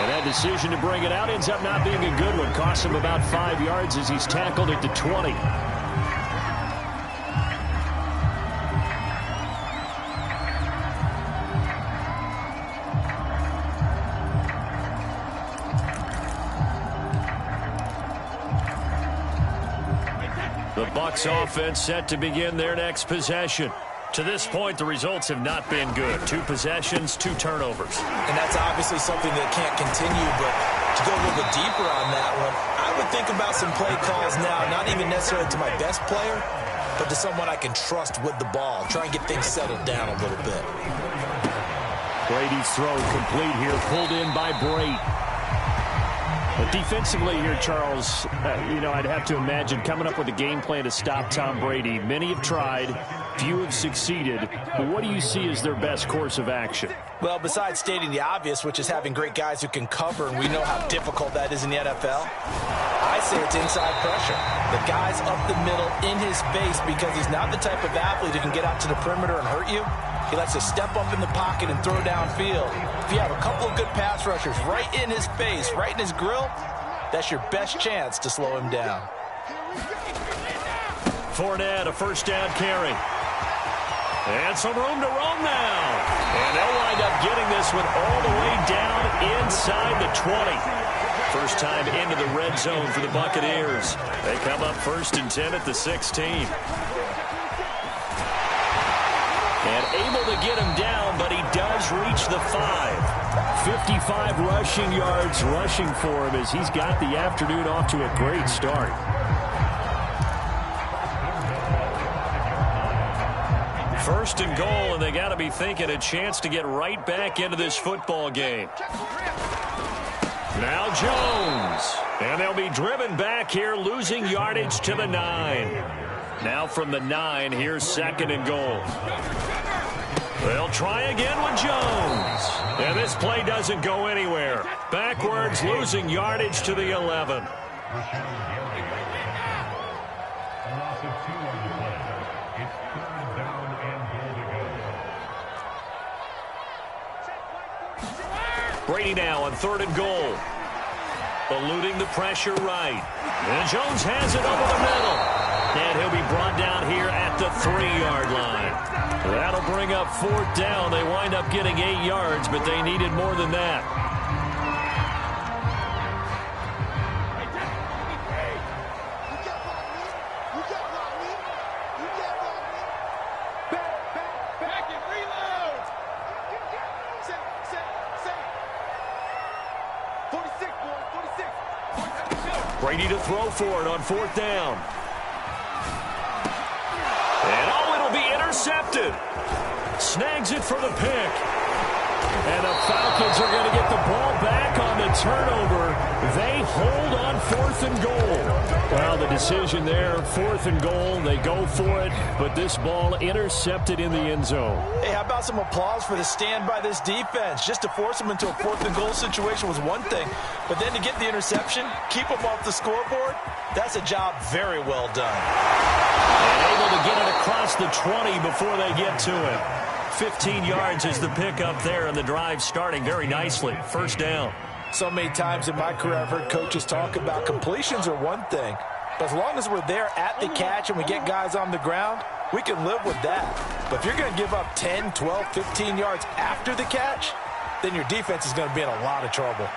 And that decision to bring it out ends up not being a good one. Costs him about 5 yards as he's tackled at the 20. The Bucs offense set to begin their next possession. To this point, the results have not been good. 2 possessions, 2 turnovers. And that's obviously something that can't continue, but to go a little bit deeper on that one, I would think about some play calls now, not even necessarily to my best player, but to someone I can trust with the ball. Try and get things settled down a little bit. Brady's throw complete here, pulled in by Brate. But defensively here, Charles, I'd have to imagine coming up with a game plan to stop Tom Brady. Many have tried, few have succeeded. But what do you see as their best course of action? Well, besides stating the obvious, which is having great guys who can cover, and we know how difficult that is in the NFL, I say it's inside pressure. The guy's up the middle in his face because he's not the type of athlete who can get out to the perimeter and hurt you. He likes to step up in the pocket and throw downfield. If you have a couple of good pass rushers right in his face, right in his grill, that's your best chance to slow him down. Fournette, a first down carry. And some room to roam now. And they'll wind up getting this one all the way down inside the 20. First time into the red zone for the Buccaneers. They come up 1st and 10 at the 16. And able to get him down, but he does reach the 5. 55 rushing yards rushing for him as he's got the afternoon off to a great start. First and goal, and they got to be thinking a chance to get right back into this football game. Now Jones. And they'll be driven back here, losing yardage to the 9. Now from the 9, here's 2nd and goal. They'll try again with Jones. And this play doesn't go anywhere. Backwards, losing yardage to the 11. Brady now on 3rd and goal. Eluding the pressure right. And Jones has it over the middle. And he'll be brought down here at the 3-yard line. That'll bring up 4th down. They wind up getting 8 yards, but they needed more than that. Brady to throw for it on 4th down. And it'll be intercepted. Snags it for the pick. And the Falcons are going to get the ball back on the turnover. They hold on 4th and goal. Well, the decision there, 4th and goal. They go for it, but this ball intercepted in the end zone. Hey, how about some applause for the stand by this defense? Just to force them into a 4th and goal situation was one thing, but then to get the interception, keep them off the scoreboard, that's a job very well done. And able to get it across the 20 before they get to it. 15 yards is the pickup there, and the drive starting very nicely. 1st down. So many times in my career I've heard coaches talk about completions are one thing, but as long as we're there at the catch and we get guys on the ground, we can live with that. But if you're going to give up 10, 12, 15 yards after the catch, then your defense is going to be in a lot of trouble.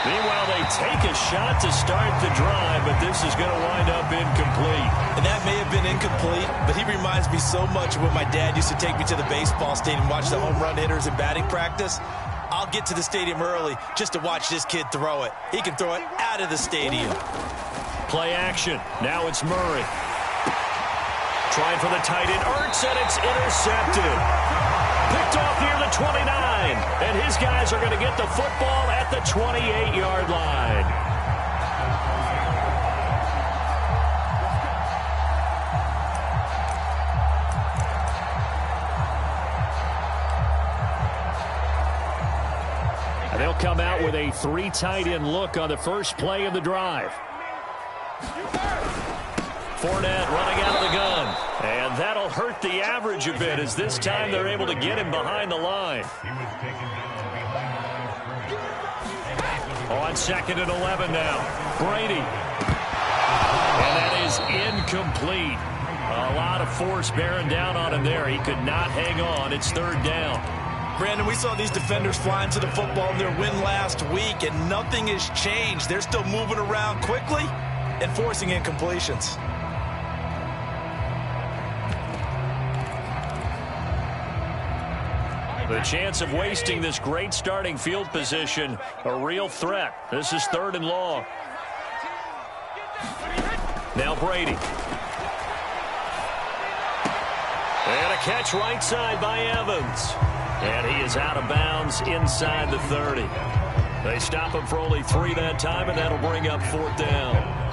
Meanwhile, they take a shot to start the drive, but this is going to wind up incomplete. And that may have been incomplete, but he reminds me so much of when my dad used to take me to the baseball stadium and watch the home run hitters in batting practice. I'll get to the stadium early just to watch this kid throw it. He can throw it out of the stadium. Play action. Now it's Murray. Trying for the tight end. Ertz, and it's intercepted. Picked off near the 29. And his guys are going to get the football at the 28-yard line. And they'll come out with a 3 tight end look on the first play of the drive. Fournette running out of the gun. And that'll hurt the average a bit as this time they're able to get him behind the line. On 2nd and 11 now. Brady. And that is incomplete. A lot of force bearing down on him there. He could not hang on. It's 3rd down. Brandon, we saw these defenders flying to the football in their win last week, and nothing has changed. They're still moving around quickly and forcing incompletions. The chance of wasting this great starting field position, a real threat. This is 3rd and long. Now Brady. And a catch right side by Evans. And he is out of bounds inside the 30. They stop him for only 3 that time, and that'll bring up 4th down.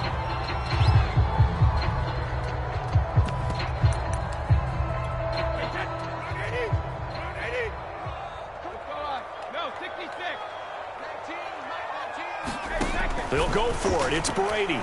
They'll go for it. It's Brady.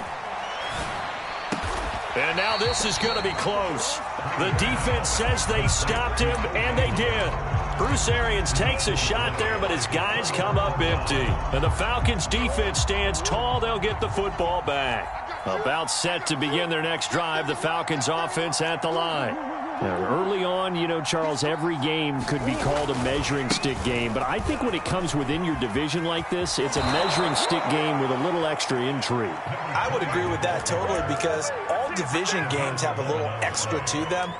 And now this is going to be close. The defense says they stopped him, and they did. Bruce Arians takes a shot there, but his guys come up empty. And the Falcons' defense stands tall. They'll get the football back. About set to begin their next drive, the Falcons' offense at the line. Now, early on, you know, Charles, every game could be called a measuring stick game. But I think when it comes within your division like this, it's a measuring stick game with a little extra intrigue. I would agree with that totally, because all division games have a little extra to them.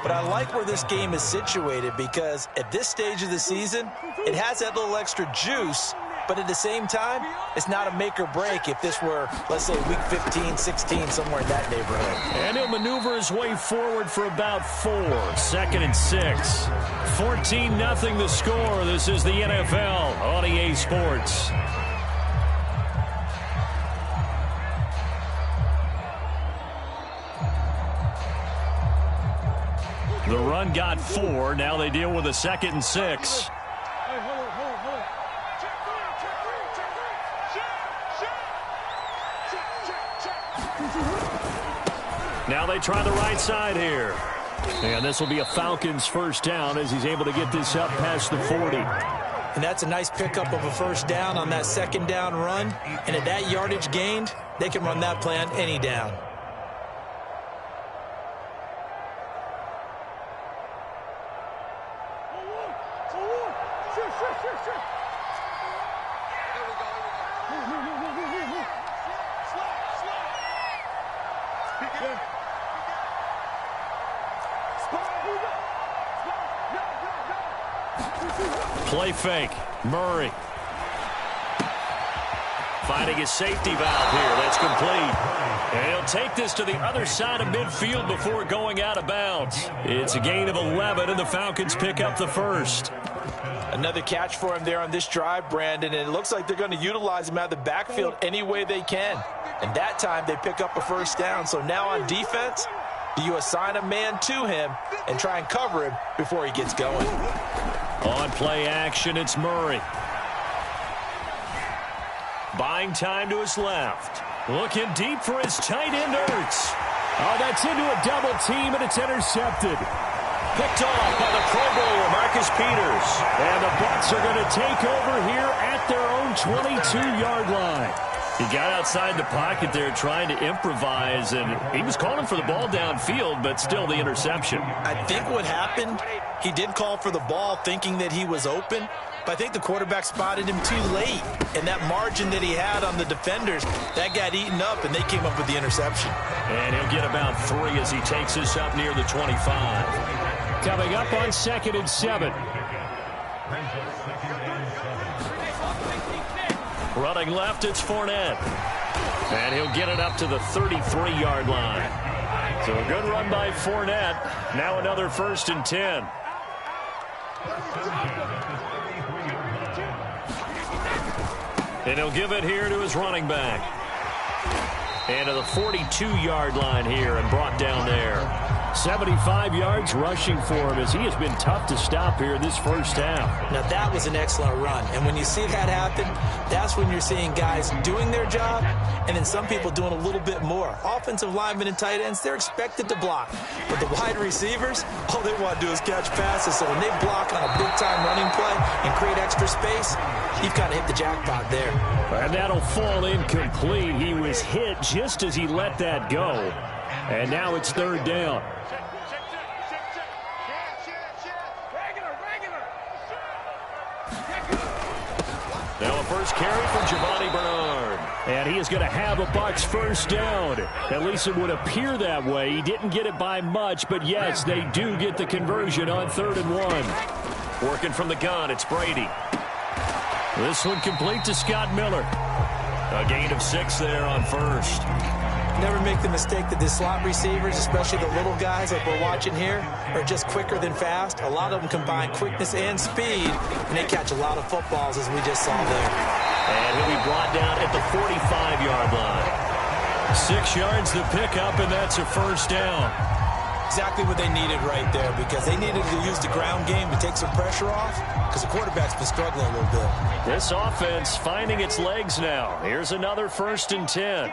But I like where this game is situated, because at this stage of the season, it has that little extra juice. But at the same time, it's not a make or break if this were, let's say, week 15, 16, somewhere in that neighborhood. And he'll maneuver his way forward for about 4. 2nd and 6. 14-0 the score. This is the NFL on EA Sports. The run got 4. Now they deal with a 2nd and 6. Now they try the right side here. And this will be a Falcons 1st down as he's able to get this up past the 40. And that's a nice pickup of a 1st down on that 2nd down run. And at that yardage gained, they can run that play on any down. Play fake. Murray. Finding his safety valve here. That's complete. And he'll take this to the other side of midfield before going out of bounds. It's a gain of 11, and the Falcons pick up the 1st. Another catch for him there on this drive, Brandon, and it looks like they're going to utilize him out of the backfield any way they can. And that time they pick up a 1st down. So now on defense, you assign a man to him and try and cover him before he gets going. On play action, it's Murray. Buying time to his left. Looking deep for his tight end, Ertz. Oh, that's into a double team, and it's intercepted. Picked off by the Pro Bowler, Marcus Peters. And the Bucs are going to take over here at their own 22-yard line. He got outside the pocket there trying to improvise, and he was calling for the ball downfield, but still the interception. I think what happened, he did call for the ball thinking that he was open, but I think the quarterback spotted him too late. And that margin that he had on the defenders, that got eaten up, and they came up with the interception. And he'll get about 3 as he takes this up near the 25. Coming up on 2nd and 7. Running left, it's Fournette. And he'll get it up to the 33-yard line. So a good run by Fournette. Now another 1st and 10. And he'll give it here to his running back. And to the 42-yard line here and brought down there. 75 yards rushing for him as he has been tough to stop here in this first half. Now, that was an excellent run. And when you see that happen, that's when you're seeing guys doing their job and then some people doing a little bit more. Offensive linemen and tight ends, they're expected to block. But the wide receivers, all they want to do is catch passes. So when they block on a big-time running play and create extra space, you've kind of hit the jackpot there. And that'll fall incomplete. He was hit just as he let that go. And now it's third down. Now a first carry for Giovanni Bernard. And he is going to have a Bucs first down. At least it would appear that way. He didn't get it by much, but yes, they do get the conversion on 3rd and 1. Working from the gun, it's Brady. This one complete to Scott Miller. A gain of 6 there on first. Never make the mistake that the slot receivers, especially the little guys like we're watching here, are just quicker than fast. A lot of them combine quickness and speed, and they catch a lot of footballs, as we just saw there. And he'll be brought down at the 45-yard line. 6 yards the pickup, and that's a first down. Exactly what they needed right there, because they needed to use the ground game to take some pressure off, because the quarterback's been struggling a little bit. This offense finding its legs now. Here's another 1st and 10.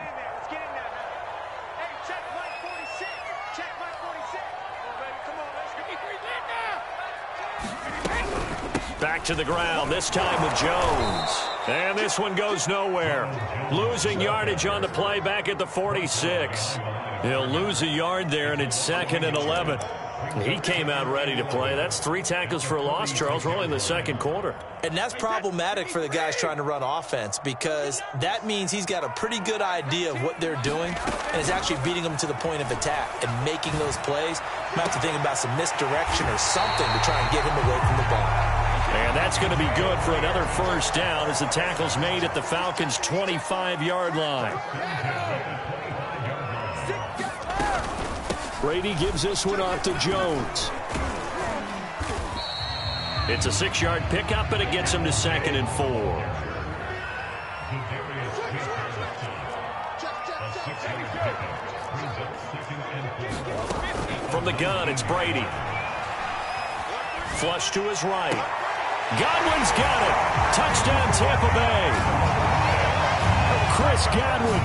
Back to the ground, this time with Jones. And this one goes nowhere. Losing yardage on the play back at the 46. He'll lose a yard there, and it's 2nd and 11. He came out ready to play. That's 3 tackles for a loss, Charles. We're only in the second quarter. And that's problematic for the guys trying to run offense, because that means he's got a pretty good idea of what they're doing and is actually beating them to the point of attack and making those plays. Might have to think about some misdirection or something to try and get him away from the ball. And that's going to be good for another first down as the tackle's made at the Falcons' 25-yard line. Brady gives this one off to Jones. It's a 6-yard pickup, and it gets him to 2nd and 4. From the gun, it's Brady. Flush to his right. Godwin's got it. Touchdown, Tampa Bay. Chris Godwin,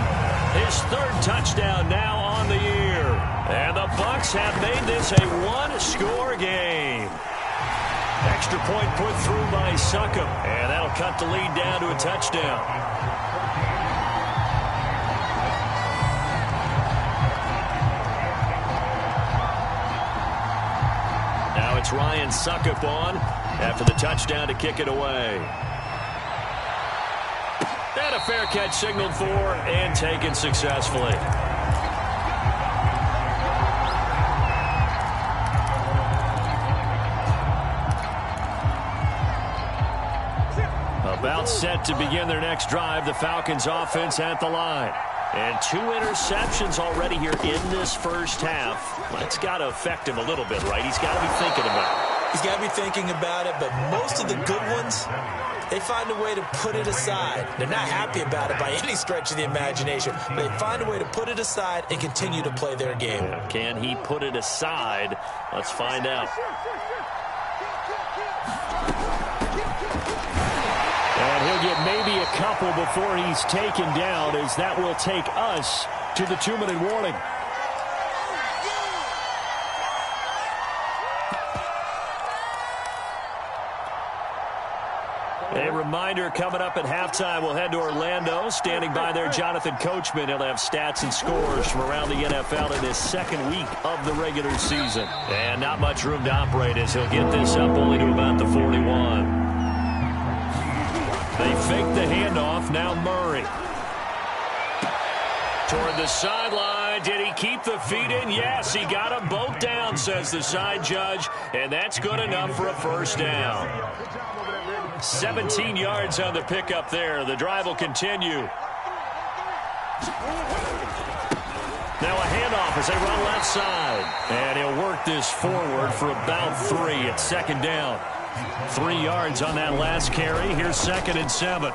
his 3rd touchdown now on the year. And the Bucs have made this a one-score game. Extra point put through by Succop. And that'll cut the lead down to a touchdown. Now it's Ryan Succop on after the touchdown to kick it away. And a fair catch signaled for and taken successfully. About set to begin their next drive, the Falcons offense at the line. And 2 interceptions already here in this first half. That's got to affect him a little bit, right? He's got to be thinking about it. He's got to be thinking about it, but most of the good ones, they find a way to put it aside. They're not happy about it by any stretch of the imagination. But they find a way to put it aside and continue to play their game. Can he put it aside? Let's find out. And he'll get maybe a couple before he's taken down, as that will take us to the 2-minute warning. A reminder, coming up at halftime, we'll head to Orlando. Standing by there, Jonathan Coachman. He'll have stats and scores from around the NFL in his 2nd week of the regular season. And not much room to operate as he'll get this up only to about the 41. They fake the handoff. Now Murray. Toward the sideline. Did he keep the feet in? Yes, he got them both down, says the side judge. And that's good enough for a first down. 17 yards on the pickup there. The drive will continue. Now a handoff as they run left side. And he'll work this forward for about 3 at 2nd down. 3 yards on that last carry. Here's 2nd and 7.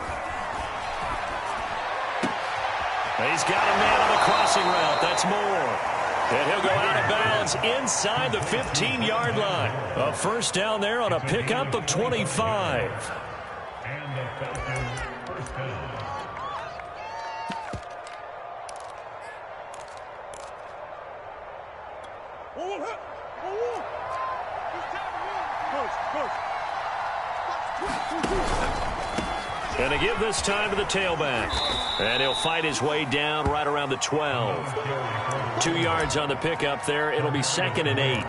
He's got a man on the crossing route. That's Moore. And he'll go out of bounds inside the 15-yard line. A first down there on a pickup of 25. And the Falcons first down. And to give this time to the tailback. And he'll fight his way down right around the 12. 2 yards on the pickup there. It'll be 2nd and 8.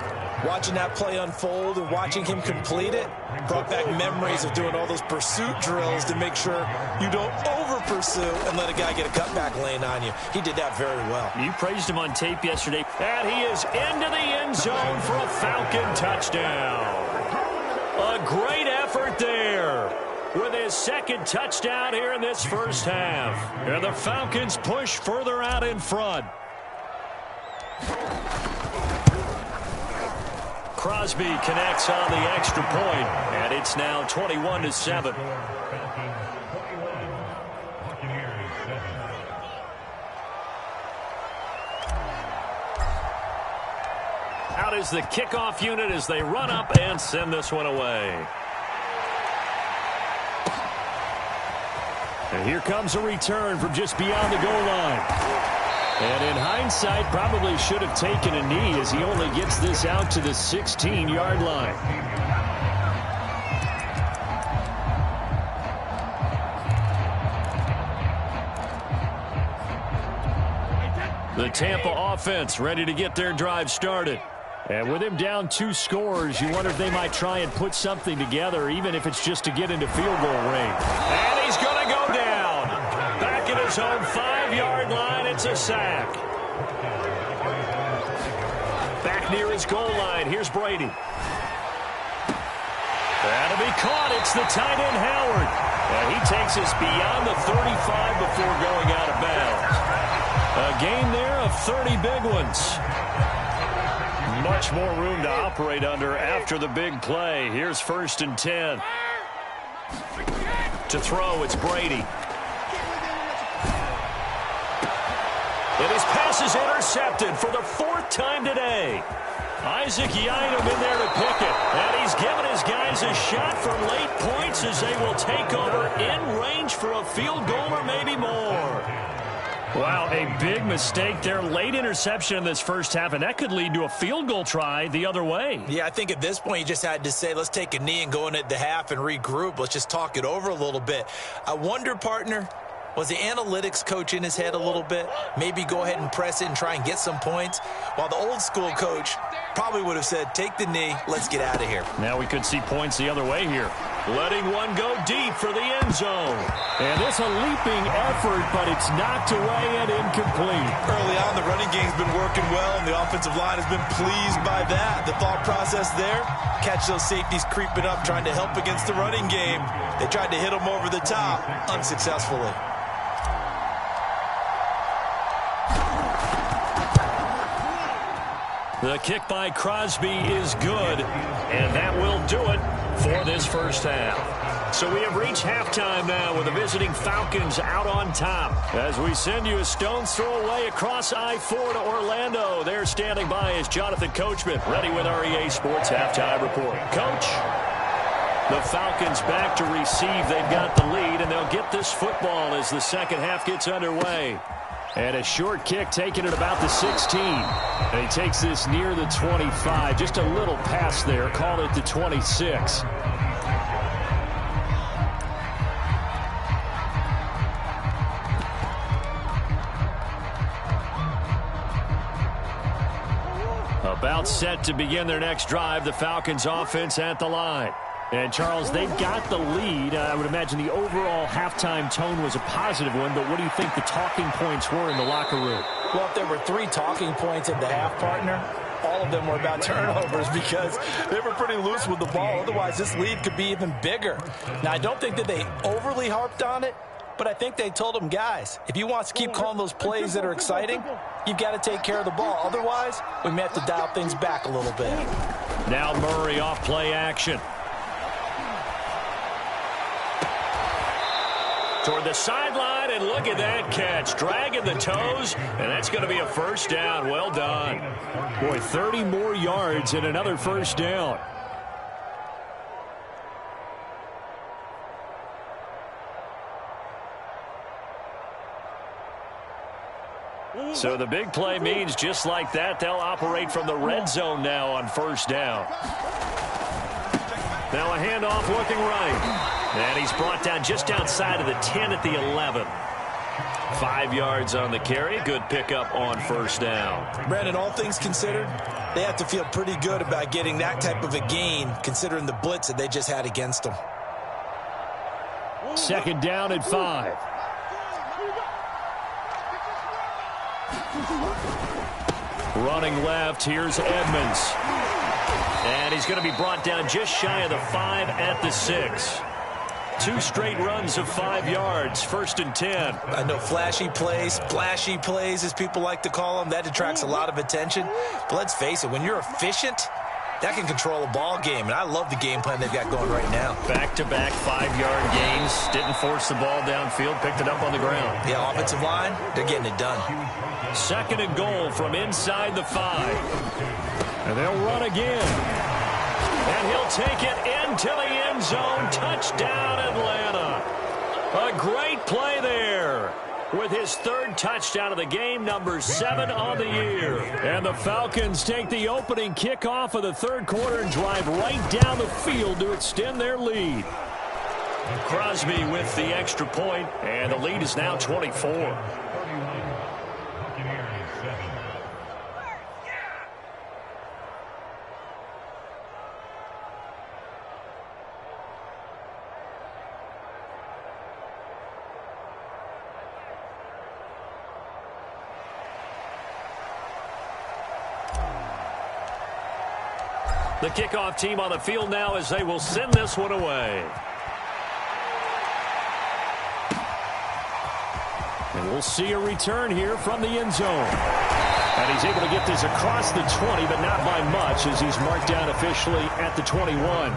Watching that play unfold and watching him complete it brought back memories of doing all those pursuit drills to make sure you don't over-pursue and let a guy get a cutback lane on you. He did that very well. You praised him on tape yesterday. And he is into the end zone for a Falcon touchdown. A great effort there with his 2nd touchdown here in this first half. And the Falcons push further out in front. Crosby connects on the extra point, and it's now 21-7. Out is the kickoff unit as they run up and send this one away. And here comes a return from just beyond the goal line. And in hindsight, probably should have taken a knee as he only gets this out to the 16-yard line. The Tampa offense ready to get their drive started. And with him down 2 scores, you wonder if they might try and put something together, even if it's just to get into field goal range. And he's going to go down. Back at his own 5-yard line, it's a sack. Back near his goal line, here's Brady. That'll be caught. It's the tight end, Howard. And he takes us beyond the 35 before going out of bounds. A gain there of 30 big ones. Much more room to operate under after the big play. Here's 1st and 10. To throw, it's Brady. And his pass is intercepted for the 4th time today. Isaac Yiadom in there to pick it. And he's given his guys a shot for late points as they will take over in range for a field goal or maybe more. Wow, a big mistake there. Late interception in this first half, and that could lead to a field goal try the other way. Yeah, I think at this point you just had to say, let's take a knee and go in at the half and regroup. Let's just talk it over a little bit. I wonder, partner, was the analytics coach in his head a little bit? Maybe go ahead and press it and try and get some points? While the old school coach probably would have said, take the knee, let's get out of here. Now we could see points the other way here. Letting one go deep for the end zone. And it's a leaping effort, but it's knocked away and incomplete. Early on, the running game's been working well, and the offensive line has been pleased by that. The thought process there, catch those safeties creeping up, trying to help against the running game. They tried to hit them over the top, unsuccessfully. The kick by Crosby is good, and that will do it for this first half. So we have reached halftime now with the visiting Falcons out on top. As we send you a stone's throw away across I-4 to Orlando. There standing by is Jonathan Coachman, ready with our EA Sports Halftime Report. Coach, the Falcons back to receive. They've got the lead, and they'll get this football as the second half gets underway. And a short kick taken at about the 16. And he takes this near the 25. Just a little pass there. Call it the 26. About set to begin their next drive. The Falcons offense at the line. And, Charles, they've got the lead. I would imagine the overall halftime tone was a positive one, but what do you think the talking points were in the locker room? Well, if there were 3 talking points at the half, partner, all of them were about turnovers because they were pretty loose with the ball. Otherwise, this lead could be even bigger. Now, I don't think that they overly harped on it, but I think they told them, guys, if you want us to keep calling those plays that are exciting, you've got to take care of the ball. Otherwise, we may have to dial things back a little bit. Now Murray off play action. Toward the sideline, and look at that catch. Dragging the toes, and that's going to be a first down. Well done. Boy, 30 more yards and another first down. So the big play means just like that, they'll operate from the red zone now on first down. Now a handoff looking right. And he's brought down just outside of the 10 at the 11. 5 yards on the carry. Good pickup on first down. Brandon, all things considered, they have to feel pretty good about getting that type of a gain, considering the blitz that they just had against them. Second down at 5. Running left, here's Edmonds. And he's going to be brought down just shy of the 5 at the 6. 2 straight runs of 5 yards, first and 10. I know flashy plays, splashy plays, as people like to call them, that attracts a lot of attention. But let's face it, when you're efficient, that can control a ball game. And I love the game plan they've got going right now. Back-to-back 5-yard gains. Didn't force the ball downfield, picked it up on the ground. Yeah, offensive line, they're getting it done. Second and goal from inside the 5. And they'll run again. And he'll take it into the end zone. Touchdown, Atlanta. A great play there with his 3rd touchdown of the game, number 7 on the year. And the Falcons take the opening kickoff of the 3rd quarter and drive right down the field to extend their lead. Crosby with the extra point, and the lead is now 24. The kickoff team on the field now as they will send this one away. And we'll see a return here from the end zone. And he's able to get this across the 20, but not by much as he's marked down officially at the 21.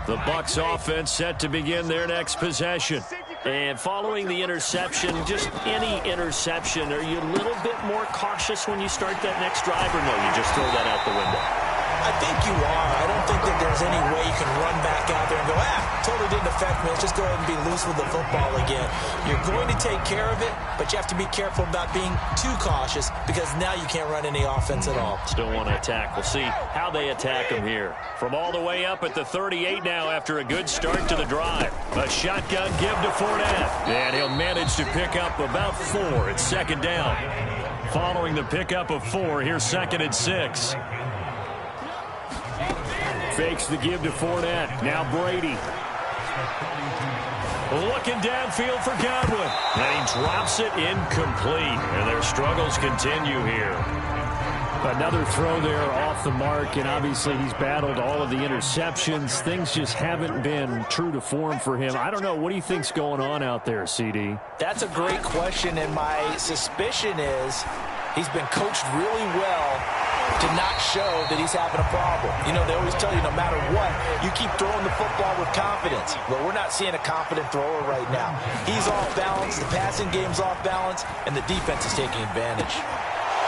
The Bucs offense set to begin their next possession. And following the interception, just any interception, are you a little bit more cautious when you start that next drive, or no, you just throw that out the window? I think you are. I don't think that there's any way you can run back out there and go, totally didn't affect me. Let's just go ahead and be loose with the football again. You're going to take care of it, but you have to be careful about being too cautious because now you can't run any offense at all. Still want to attack. We'll see how they attack him here. From all the way up at the 38 now after a good start to the drive. A shotgun give to Fournette. And he'll manage to pick up about 4 at second down. Following the pickup of 4, here's second and 6. Fakes the give to Fournette. Now Brady. Looking downfield for Godwin. And he drops it incomplete. And their struggles continue here. Another throw there off the mark, and obviously he's battled all of the interceptions. Things just haven't been true to form for him. I don't know. What do you think's going on out there, CD? That's a great question, and my suspicion is he's been coached really well to not show that he's having a problem. You know, they always tell you no matter what, you keep throwing the football with confidence. Well, we're not seeing a confident thrower right now. He's off balance, the passing game's off balance, and the defense is taking advantage.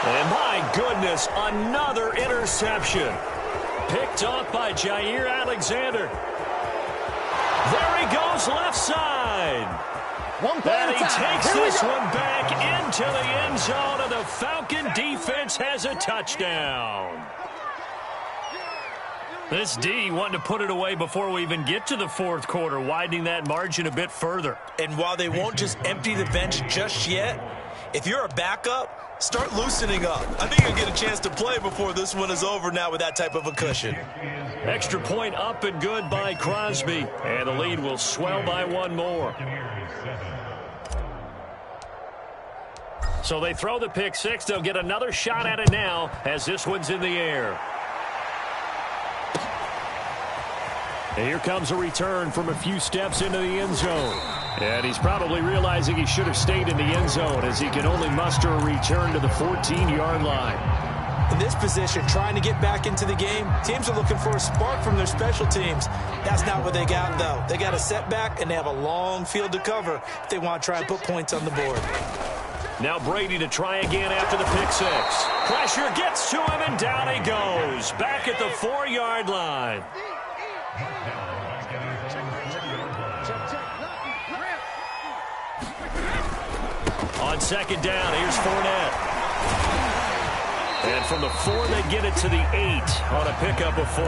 And my goodness, another interception. Picked off by Jair Alexander. There he goes left side. And he takes this one back into the end zone, and the Falcon defense has a touchdown. This D wanting to put it away before we even get to the 4th quarter, widening that margin a bit further. And while they won't just empty the bench just yet, if you're a backup, start loosening up. I think you'll get a chance to play before this one is over now with that type of a cushion. Extra point up and good by Crosby. And the lead will swell by 1 more. So they throw the pick 6. They'll get another shot at it now as this one's in the air. And here comes a return from a few steps into the end zone. And he's probably realizing he should have stayed in the end zone as he can only muster a return to the 14-yard line. In this position, trying to get back into the game, teams are looking for a spark from their special teams. That's not what they got, though. They got a setback, and they have a long field to cover if they want to try and put points on the board. Now Brady to try again after the pick six. Pressure gets to him, and down he goes. Back at the 4-yard line. On second down, here's Fournette. And from the 4, they get it to the 8 on a pickup of 4.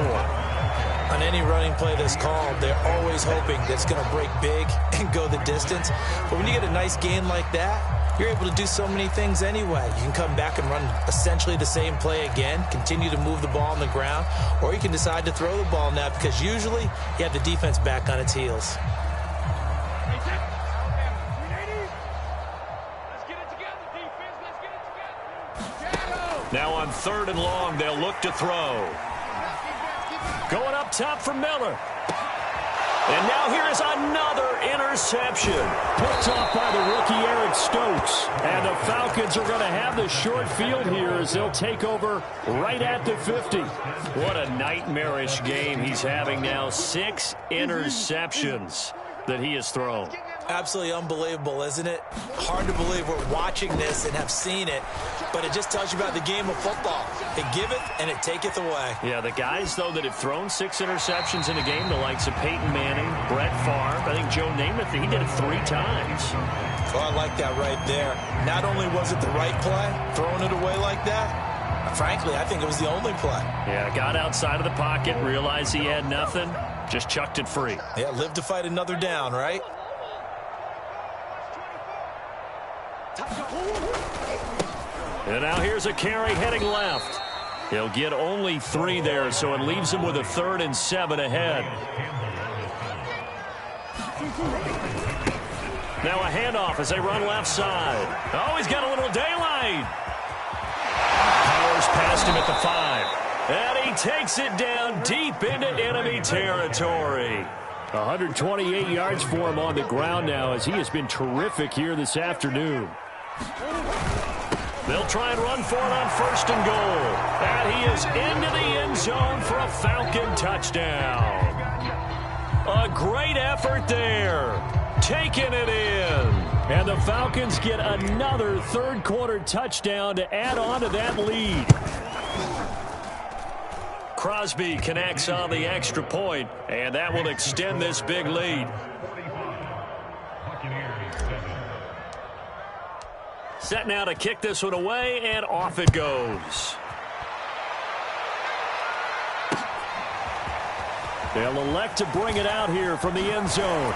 On any running play that's called, they're always hoping that it's going to break big and go the distance. But when you get a nice gain like that, you're able to do so many things anyway. You can come back and run essentially the same play again, continue to move the ball on the ground, or you can decide to throw the ball now because usually you have the defense back on its heels. Now on 3rd and long, they'll look to throw. Going up top for Miller. And now here is another interception. Picked off by the rookie Eric Stokes. And the Falcons are going to have the short field here as they'll take over right at the 50. What a nightmarish game he's having now. 6 interceptions that he has thrown. Absolutely unbelievable, isn't it? Hard to believe we're watching this and have seen it, but it just tells you about the game of football. It giveth and it taketh away. Yeah, the guys, though, that have thrown 6 interceptions in a game, the likes of Peyton Manning, Brett Favre, I think Joe Namath, he did it 3 times. Oh, I like that right there. Not only was it the right play, throwing it away like that, frankly, I think it was the only play. Yeah, got outside of the pocket, realized he had nothing, just chucked it free. Yeah, live to fight another down, right? And now here's a carry heading left. He'll get only 3 there, so it leaves him with a 3rd and 7 ahead. Now a handoff as they run left side. Oh, he's got a little daylight. Powers past him at the 5. And he takes it down deep into enemy territory. 128 yards for him on the ground now as he has been terrific here this afternoon. They'll try and run for it on 1st and goal. And he is into the end zone for a Falcon touchdown. A great effort there. Taking it in. And the Falcons get another 3rd quarter touchdown to add on to that lead. Crosby connects on the extra point, and that will extend this big lead. Set now to kick this one away, and off it goes. They'll elect to bring it out here from the end zone.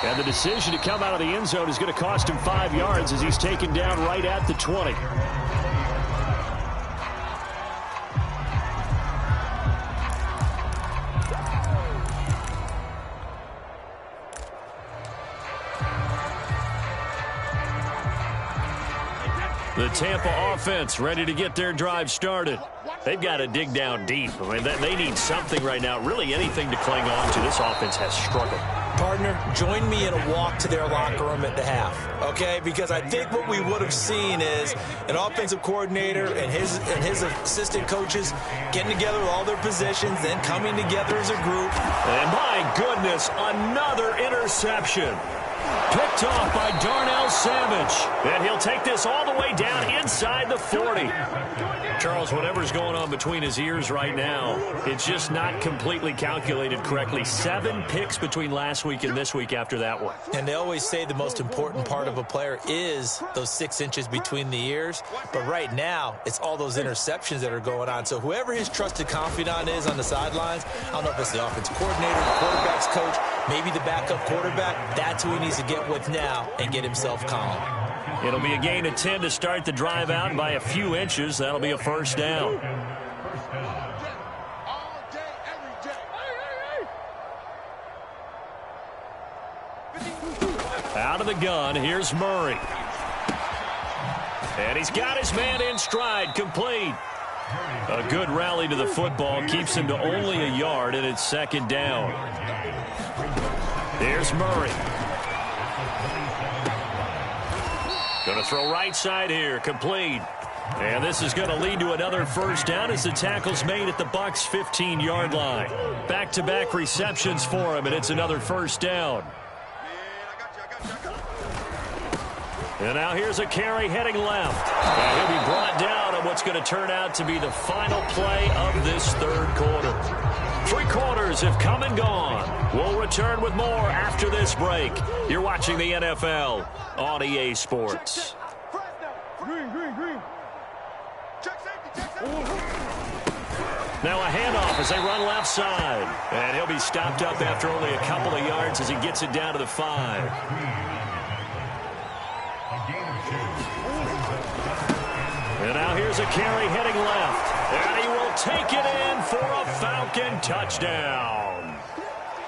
And the decision to come out of the end zone is going to cost him 5 yards as he's taken down right at the 20. The Tampa offense ready to get their drive started. They've got to dig down deep. I mean, they need something right now, really anything to cling on to. This offense has struggled. Partner, join me in a walk to their locker room at the half, okay? Because I think what we would have seen is an offensive coordinator and his assistant coaches getting together with all their positions, then coming together as a group. And my goodness, another interception. Picked off by Darnell Savage. And he'll take this all the way down inside the 40. Charles, whatever's going on between his ears right now, it's just not completely calculated correctly. 7 picks between last week and this week after that one. And they always say the most important part of a player is those 6 inches between the ears. But right now, it's all those interceptions that are going on. So whoever his trusted confidant is on the sidelines, I don't know if it's the offensive coordinator, the quarterback's coach, maybe the backup quarterback, that's who he needs to get with now and get himself calm. It'll be a gain of 10 to start the drive out, and by a few inches, that'll be a 1st down. Out of the gun, here's Murray. And he's got his man in stride, complete. A good rally to the football keeps him to only a yard, and it's 2nd down. Here's Murray. Going to throw right side here, complete. And this is going to lead to another first down as the tackle's made at the Bucs' 15-yard line. Back-to-back receptions for him, and it's another first down. And now here's a carry heading left. And he'll be brought down on what's going to turn out to be the final play of this third quarter. 3 quarters have come and gone. We'll return with more after this break. You're watching the NFL on EA Sports. Now a handoff as they run left side. And he'll be stopped up after only a couple of yards as he gets it down to the 5. And now here's a carry heading left. And he will take it in for a Falcon touchdown.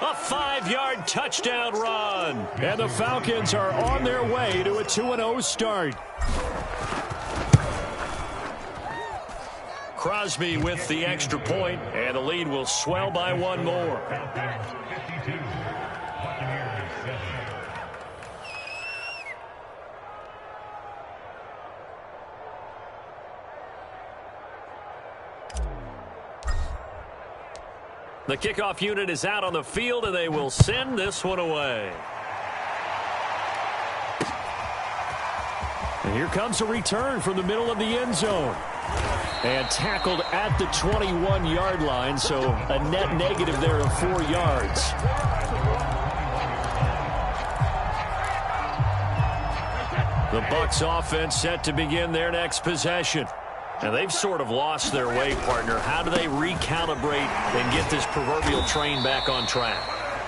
A 5-yard touchdown run. And the Falcons are on their way to a 2-0 start. Crosby with the extra point, and the lead will swell by 1 more. The kickoff unit is out on the field, and they will send this one away. And here comes a return from the middle of the end zone. And tackled at the 21-yard line, so a net negative there of 4 yards. The Bucs offense set to begin their next possession. And they've sort of lost their way, partner. How do they recalibrate and get this proverbial train back on track?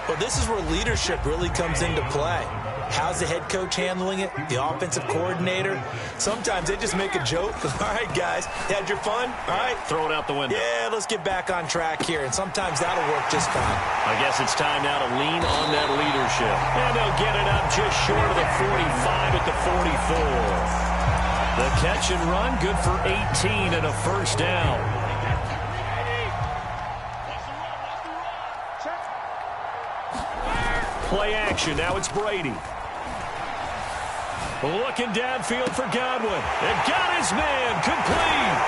Well, this is where leadership really comes into play. How's the head coach handling it? The offensive coordinator? Sometimes they just make a joke. All right, guys, you had your fun? All right. Throw it out the window. Yeah, let's get back on track here. And sometimes that'll work just fine. I guess it's time now to lean on that leadership. And they'll get it up just short of the 45 at the 44. The catch and run, good for 18 and a first down. Play action, now it's Brady. Looking downfield for Godwin. And got his man, complete.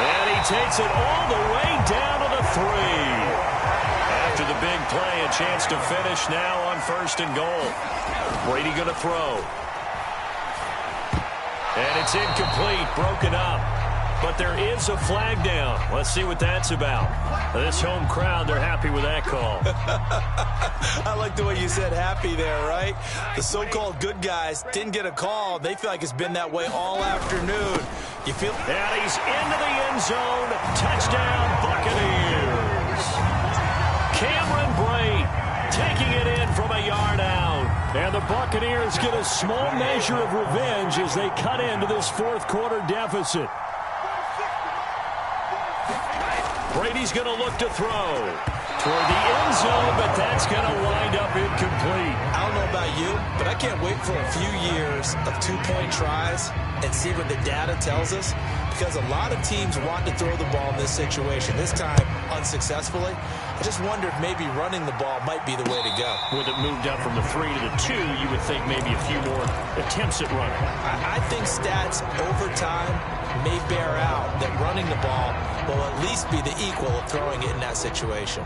And he takes it all the way down to the 3. After the big play, a chance to finish now on 1st and goal. Brady going to throw. And it's incomplete, broken up. But there is a flag down. Let's see what that's about. This home crowd, they're happy with that call. I like the way you said happy there, right? The so-called good guys didn't get a call. They feel like it's been that way all afternoon. You feel? And he's into the end zone. Touchdown, Buccaneers. Cameron Brate taking it in from a yard out. And the Buccaneers get a small measure of revenge as they cut into this 4th quarter deficit. Brady's going to look to throw toward the end zone, but that's going to wind up incomplete. I don't know about you, but I can't wait for a few years of 2-point tries and see what the data tells us, because a lot of teams want to throw the ball in this situation, this time unsuccessfully. I just wonder if maybe running the ball might be the way to go. With it moved up from the 3 to the 2, you would think maybe a few more attempts at running. I think stats over time may bear out that running the ball will at least be the equal of throwing it in that situation.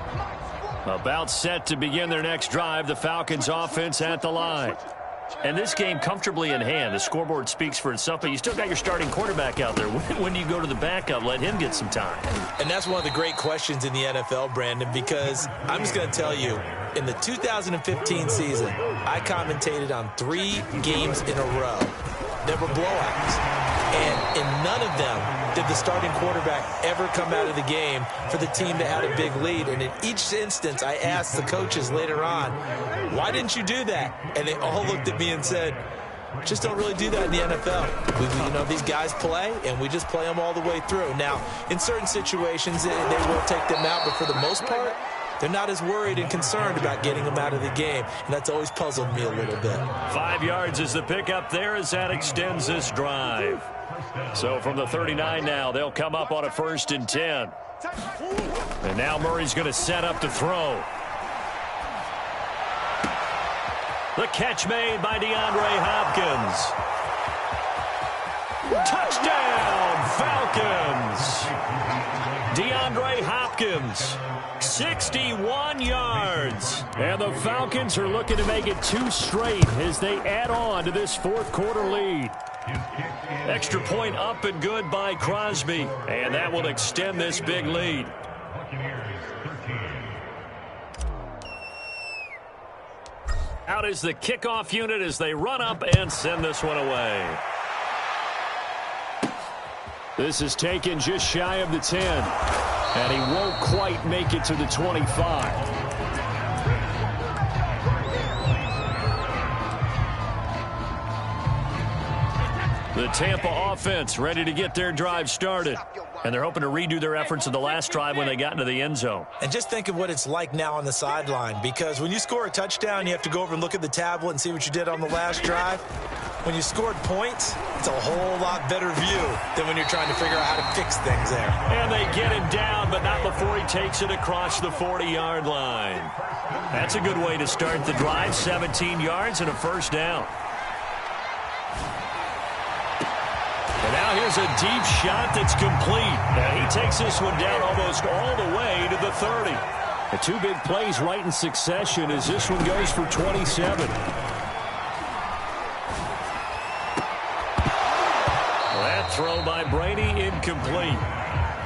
About set to begin their next drive, the Falcons offense at the line. And this game comfortably in hand. The scoreboard speaks for itself, but you still got your starting quarterback out there. When do you go to the backup, let him get some time? And that's one of the great questions in the NFL, Brandon, because I'm just going to tell you, in the 2015 season, I commentated on 3 games in a row that were blowouts. And in none of them did the starting quarterback ever come out of the game for the team that had a big lead. And in each instance, I asked the coaches later on, why didn't you do that? And they all looked at me and said, just don't really do that in the NFL. These guys play, and we just play them all the way through. Now, in certain situations, they will take them out, but for the most part, they're not as worried and concerned about getting them out of the game, and that's always puzzled me a little bit. 5 yards is the pickup there as that extends this drive. So from the 39 now, they'll come up on a 1st and 10. And now Murray's going to set up to throw. The catch made by DeAndre Hopkins. Touchdown, Falcons. DeAndre Hopkins, 61 yards. And the Falcons are looking to make it 2 straight as they add on to this fourth quarter lead. Extra point up and good by Crosby. And that will extend this big lead. Out is the kickoff unit as they run up and send this one away. This is taken just shy of the 10. And he won't quite make it to the 25. The Tampa offense ready to get their drive started. And they're hoping to redo their efforts in the last drive when they got into the end zone. And just think of what it's like now on the sideline, because when you score a touchdown, you have to go over and look at the tablet and see what you did on the last drive. When you scored points, it's a whole lot better view than when you're trying to figure out how to fix things there. And they get him down, but not before he takes it across the 40-yard line. That's a good way to start the drive, 17 yards and a first down. And now here's a deep shot that's complete. And he takes this one down almost all the way to the 30. The 2 big plays right in succession as this one goes for 27. That throw by Brady incomplete.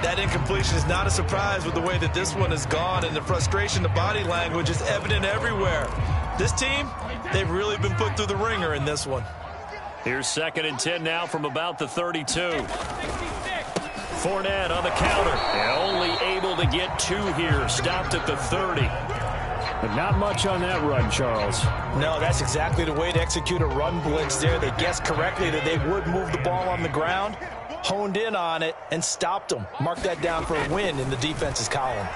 That incompletion is not a surprise with the way that this one has gone, and the frustration, the body language is evident everywhere. This team, they've really been put through the ringer in this one. Here's 2nd and 10 now from about the 32. Fournette on the counter. And only able to get 2 here. Stopped at the 30. But not much on that run, Charles. No, that's exactly the way to execute a run blitz there. They guessed correctly that they would move the ball on the ground, honed in on it, and stopped them. Mark that down for a win in the defense's column.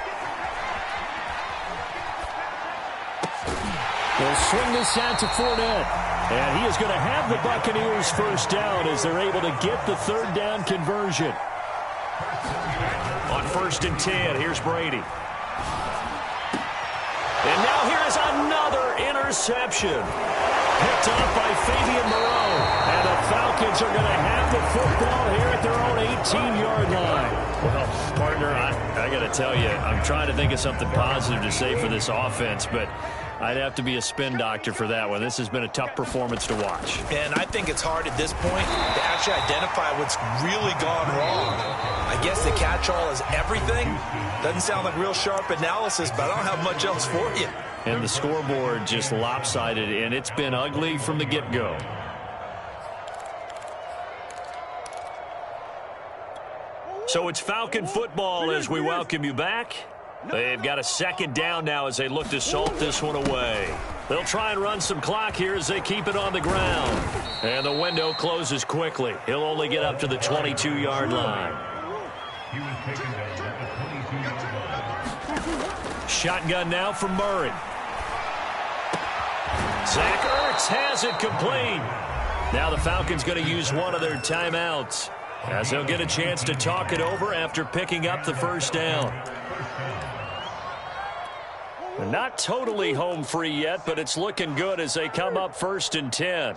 They'll swing this out to Fournette. And he is going to have the Buccaneers first down as they're able to get the 3rd down conversion. On 1st and 10, here's Brady. And now here is another interception. Picked up by Fabian Moreau. And the Falcons are going to have the football here at their own 18-yard line. Well, partner, I got to tell you, I'm trying to think of something positive to say for this offense, but I'd have to be a spin doctor for that one. This has been a tough performance to watch. And I think it's hard at this point to actually identify what's really gone wrong. I guess the catch-all is everything. Doesn't sound like real sharp analysis, but I don't have much else for you. And the scoreboard just lopsided, and it's been ugly from the get-go. So it's Falcon football as we welcome you back. They've got a 2nd down now as they look to salt this one away. They'll try and run some clock here as they keep it on the ground. And the window closes quickly. He'll only get up to the 22-yard line. Shotgun now from Murray. Zach Ertz has it complete. Now the Falcons going to use one of their timeouts as they'll get a chance to talk it over after picking up the first down. Not totally home free yet, but it's looking good as they come up 1st and 10.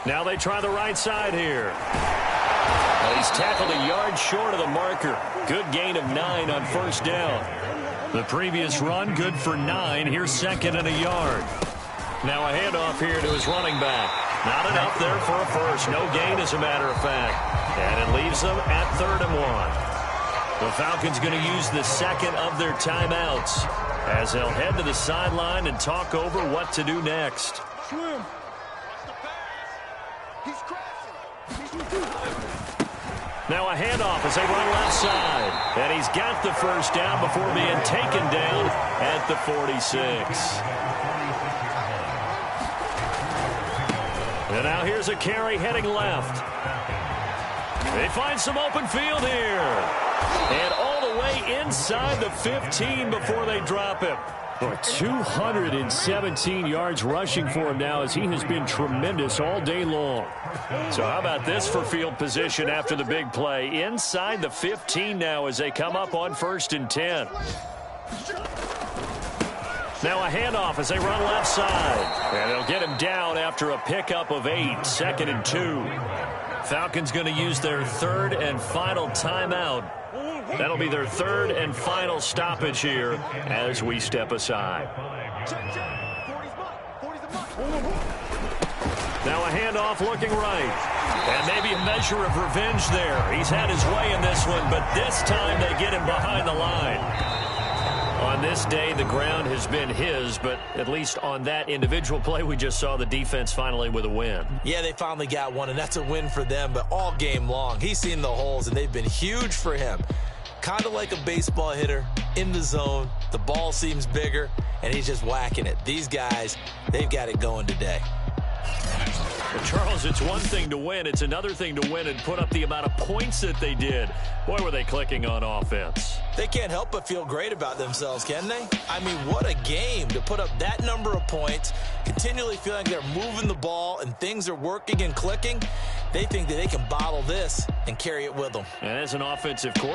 Now they try the right side here. Well, he's tackled a yard short of the marker. Good gain of 9 on 1st down. The previous run, good for 9. Here's 2nd and a yard. Now a handoff here to his running back. Not enough there for a first. No gain, as a matter of fact. And it leaves them at 3rd and 1. The Falcons going to use the 2nd of their timeouts as they'll head to the sideline and talk over what to do next. Now a handoff as they run left side. And he's got the first down before being taken down at the 46. And now here's a carry heading left. They find some open field here. And all the way inside the 15 before they drop him. 217 yards rushing for him now as he has been tremendous all day long. So how about this for field position after the big play? Inside the 15 now as they come up on 1st and 10. Now a handoff as they run left side. And they'll get him down after a pickup of 8, 2nd and 2. Falcons going to use their third and final timeout. That'll be their third and final stoppage here as we step aside. Now a handoff looking right. And maybe a measure of revenge there. He's had his way in this one, but this time they get him behind the line. On this day, the ground has been his, but at least on that individual play, we just saw the defense finally with a win. Yeah, they finally got one, and that's a win for them, but all game long, he's seen the holes, and they've been huge for him. Kind of like a baseball hitter in the zone. The ball seems bigger, and he's just whacking it. These guys, they've got it going today. Well, Charles, it's one thing to win. It's another thing to win and put up the amount of points that they did. Boy, were they clicking on offense. They can't help but feel great about themselves, can they? I mean, what a game to put up that number of points, continually feeling they're moving the ball and things are working and clicking. They think that they can bottle this and carry it with them. And as an offensive coordinator,